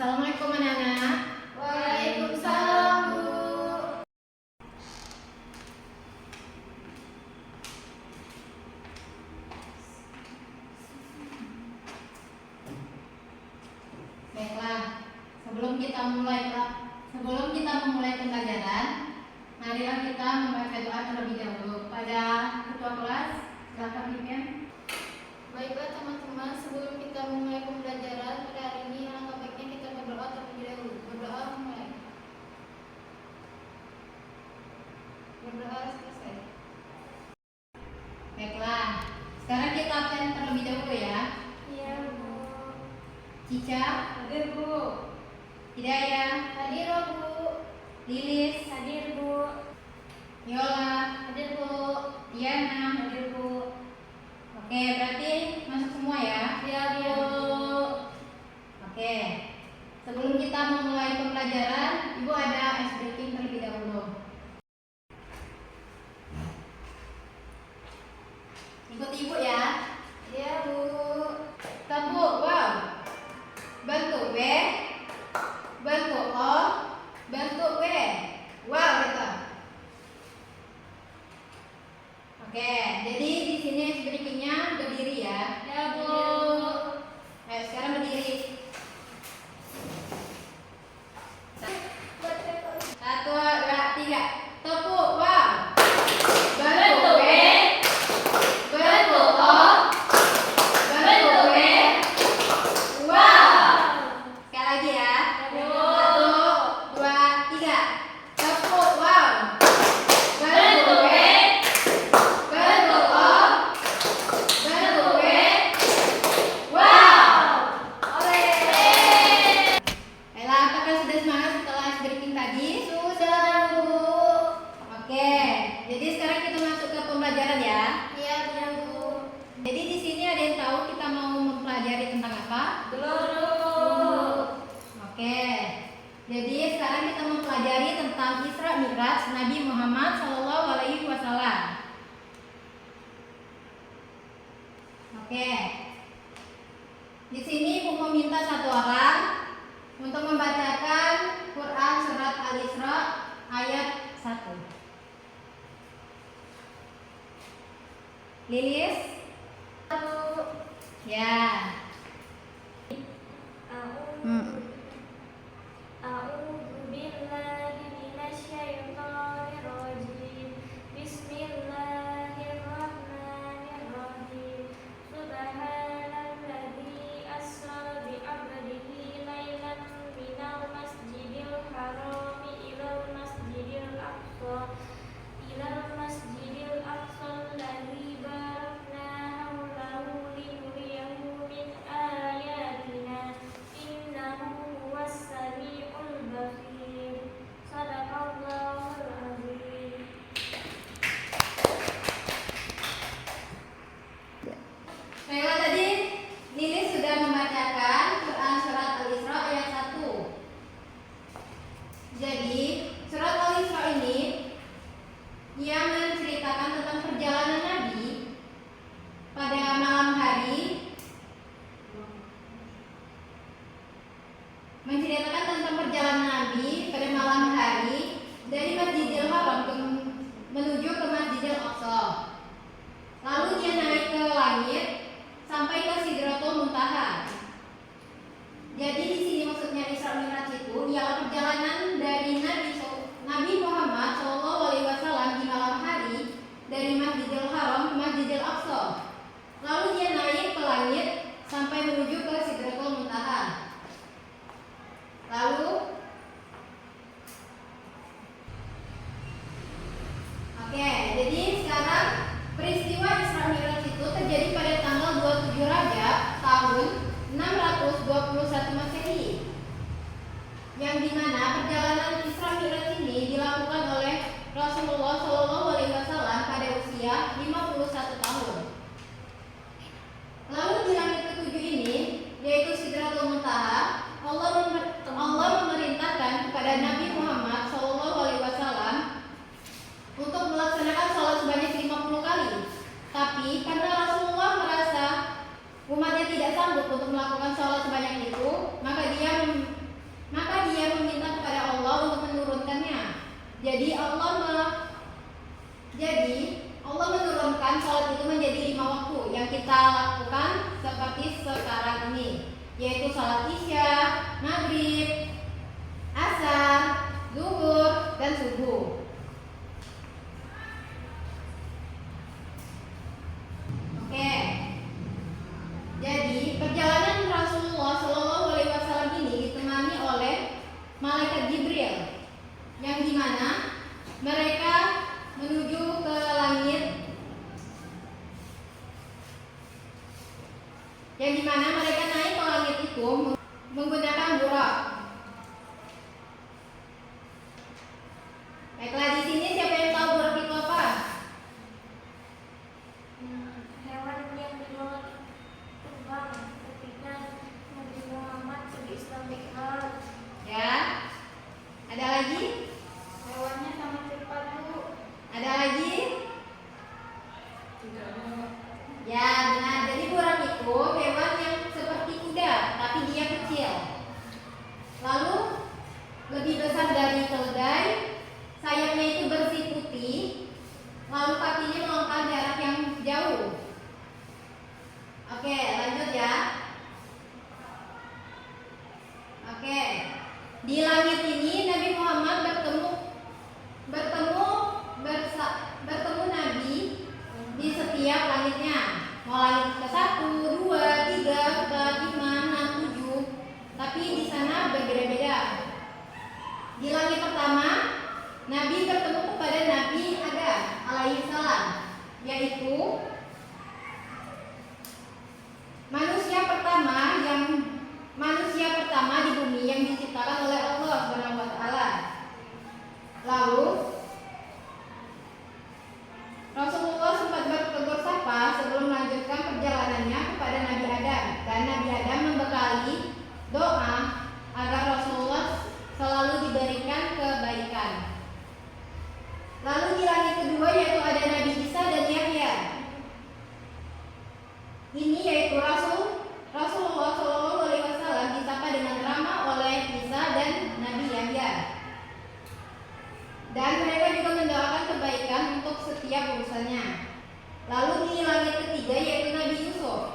Assalamualaikum anak-anak. Waalaikumsalam, Bu. Baiklah, sebelum kita memulai pembelajaran, marilah kita membaca doa terlebih dahulu. Pada ketua kelas, silakan pimpin. Baiklah teman-teman, sebelum kita memulai pembelajaran pada hari ini, alangkah baiknya kita berdoa terlebih dahulu. Berdoa mulai. Berdoa selesai. Baiklah, sekarang kita absen terlebih dahulu ya. Iya, Bu. Cica, Hadir, Bu. Hidayah, Hadir, Bu. Lilis, Hadir, Bu. Yola, Hadir, Bu. Diana. Hadir, Bu. Oke, berarti masuk semua ya. Iya, Bu. Oke, sebelum kita memulai pembelajaran, Ibu ada ice breaking terlebih dahulu. Ikut Ibu ya. Iya, Bu. Tepuk wow. Bentuk W, bentuk O, bentuk W. Wow, gitu. Oke, jadi di sini ice breakingnya berdiri ya. Iya, Bu. Ayo sekarang berdiri. 1, 2, 3. Tepuk wow. Bentuk W, bentuk O, bentuk W. Wow. Sekali lagi ya. 1, 2, 3. Tepuk wow. Bentuk W, bentuk O, bentuk W. Wow. Oleh. Baiklah, apakah sudah semangat setelah ice breaking tadi? Sudah, Bu. Oke, jadi sekarang kita masuk ke pembelajaran ya. Iya, Bu. Jadi di sini ada yang tahu kita mau mempelajari tentang apa? Belum. Oke. Jadi sekarang kita mempelajari tentang Isra Mi'raj Nabi Muhammad SAW. Oke. Di sini Ibu meminta satu orang untuk membacakan Quran surat Al-Isra ayat 1. Lilis? Ya. A'udzu billahi minasyaitonir rajim. Bismillahirrahmanirrahim. Subhanalladzi asra bi 'abdihi lailan minal masjidil haram ilal masjidil aqsa alladzi barakna haulahu linuriyahu min ayatina innahu huwas samiul basir. Shadaqallahul azim. Baiklah, tadi Lilis sudah membacakan Quran surat Al-Isra ayat 1. Jadi surat Al-Isra ini ia menceritakan tentang perjalanan Nabi pada malam hari, dari Masjidil Haram menuju ke Masjidil Aqsa. Lalu dia naik ke langit sampai ke Sidratul Muntaha. Jadi di sini maksudnya Isra Mi'raj itu ialah perjalanan dari Nabi Muhammad SAW di malam hari dari Masjidil Haram ke Masjidil Aqsa. Lalu dia naik ke langit sampai menuju ke Sidratul Muntaha. Lalu jadi sekarang peristiwa Isra Mi'raj itu terjadi pada tanggal 27 Rajab tahun 621 Masehi, yang dimana perjalanan Isra Mi'raj ini dilakukan oleh Rasulullah SAW pada usia 51 tahun. Lalu di langit ketujuh ini, yaitu Sidratul Muntaha, Allah memerintahkan kepada Nabi Muhammad SAW untuk melaksanakan sholat sebanyak 50 kali. Tapi karena Rasulullah merasa umatnya tidak sanggup untuk melakukan sholat sebanyak itu, maka dia Jadi Allah menurunkan sholat itu menjadi 5 waktu yang kita lakukan seperti sekarang ini, yaitu sholat isya, maghrib, asar, zuhur, dan subuh. Oke. Jadi perjalanan Rasulullah SAW ini ditemani oleh malaikat Jibril, yang dimana mereka menuju ke langit, yang dimana mereka naik ke langit itu menggunakan burak. Baiklah, di sini siapa yang tahu burak itu apa? Hewan yang dibawa terbang ketika Nabi Muhammad berislam Mi'raj. Ya. Ada lagi? Hewannya sama cepat, Bu. Ada lagi? Ya, benar. Jadi burak itu hewan yang seperti kuda, tapi dia kecil. Lalu lebih besar dari keledai, sayapnya itu bersih putih, lalu kakinya melangkah jarak yang jauh. Oke, lanjut ya. Oke, di langit ini Nabi Muhammad bertemu Nabi di setiap langitnya. Mau langit ke-1, 2, 3, 4, 5, 6, 7. Tapi di sana berbeda-beda. Di langit pertama, Nabi bertemu kepada Nabi Adam alaihissalam, yaitu manusia pertama di bumi yang diciptakan oleh Allah Subhanahu wa taala. Lalu Rasulullah sempat bertegur sapa sebelum melanjutkan perjalanannya kepada Nabi Adam, dan Nabi Adam membekali doa agar Rasulullah selalu diberikan kebaikan. Lalu di langit kedua yaitu ada Nabi Isa dan Yahya. Ini yaitu Rasulullah SAW disapa dengan ramah oleh Isa dan Nabi Yahya. Dan mereka juga mendoakan kebaikan untuk setiap urusannya. Lalu di langit ketiga yaitu Nabi Yusuf.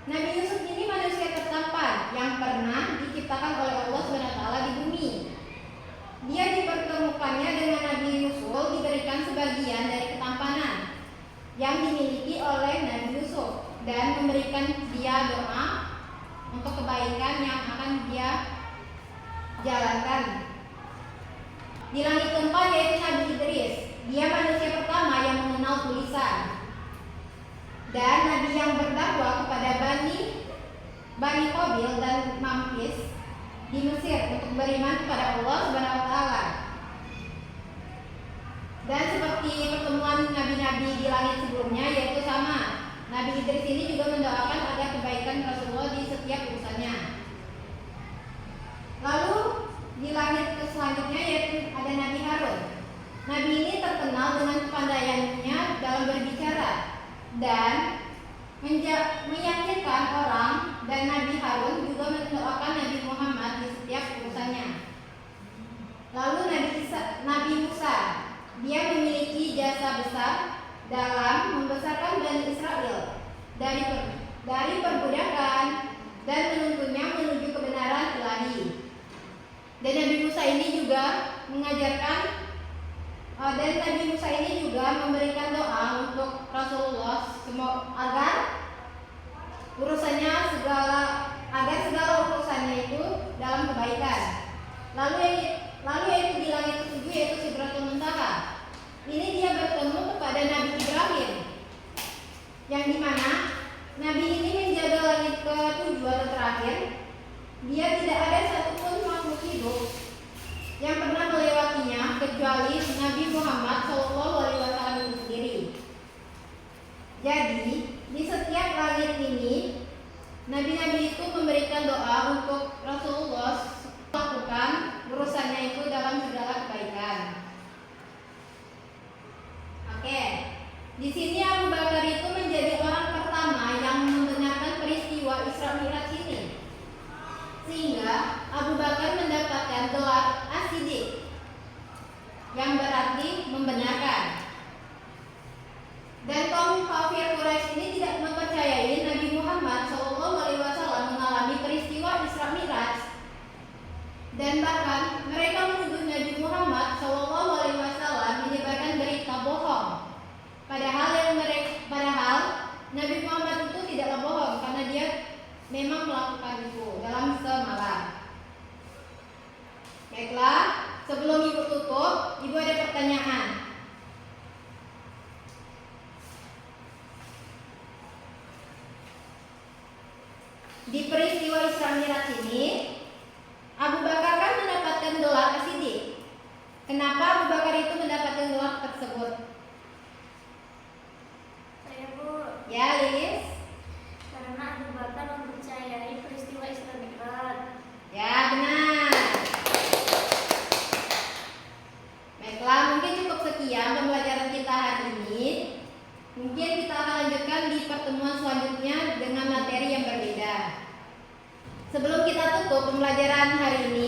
Nabi Yusuf ini manusia tertampan yang pernah diciptakan oleh Allah SWT di bumi. Dia dipertemukannya dengan Nabi Yusuf diberikan sebagian dari ketampanan yang dimiliki oleh Nabi Yusuf dan memberikan dia doa untuk kebaikan yang akan dia jalankan. Di langit keempat yaitu Nabi Idris. Dia manusia pertama yang mengenal tulisan dan nabi yang berdakwah kepada Bani Qabil dan Memphis di Mesir untuk beriman kepada Allah Subhanahu wa taala. Dan seperti pertemuan nabi-nabi di langit sebelumnya, yaitu sama, Nabi Idris ini juga mendoakan agar kebaikan Rasulullah di setiap urusannya. Lalu di langit selanjutnya yaitu ada Nabi Harun. Nabi ini terkenal dengan kepandaiannya dalam berbicara dan meyakinkan orang, dan Nabi Harun juga mendoakan Nabi Muhammad di setiap urusannya. Lalu Nabi Musa, dia memiliki jasa besar dalam membesarkan Bani Israel dari perbudakan dan menuntunnya menuju kebenaran ilahi. Dan Nabi Musa ini juga memberikan doa untuk Rasulullah agar segala urusannya itu dalam kebaikan. Lalu yaitu di langit ke-7 yaitu Sidratul Muntaha. Ini dia bertemu kepada Nabi Ibrahim, yang dimana Nabi ini menjaga langit ke-7 atau terakhir. Dia tidak ada satupun makhluk hidup yang pernah melewatinya kecuali Nabi Muhammad SAW itu sendiri. Jadi di setiap langit ini nabi-nabi itu memberikan doa untuk Rasulullah melakukan urusannya itu dalam segala kebaikan. Oke, di sini Abu Bakar itu menjadi orang pertama yang membenarkan peristiwa Isra Mi'raj ini, sehingga Abu Bakar mendapatkan gelar As-Siddiq. melakukan itu dalam semalam. Baiklah, sebelum Ibu tutup, Ibu ada pertanyaan. Di peristiwa Isra Mi'raj ini, Abu Bakar kan mendapatkan gelar As-Siddiq. Kenapa Abu Bakar itu mendapatkan gelar tersebut? Saya Bu, Ya, Lilis. karena Abu Bakar mempercayai peristiwa Isra Mi'raj. Ya, benar. Baiklah, mungkin cukup sekian pembelajaran kita hari ini. Mungkin kita akan lanjutkan di pertemuan selanjutnya dengan materi yang berbeda. Sebelum kita tutup pembelajaran hari ini,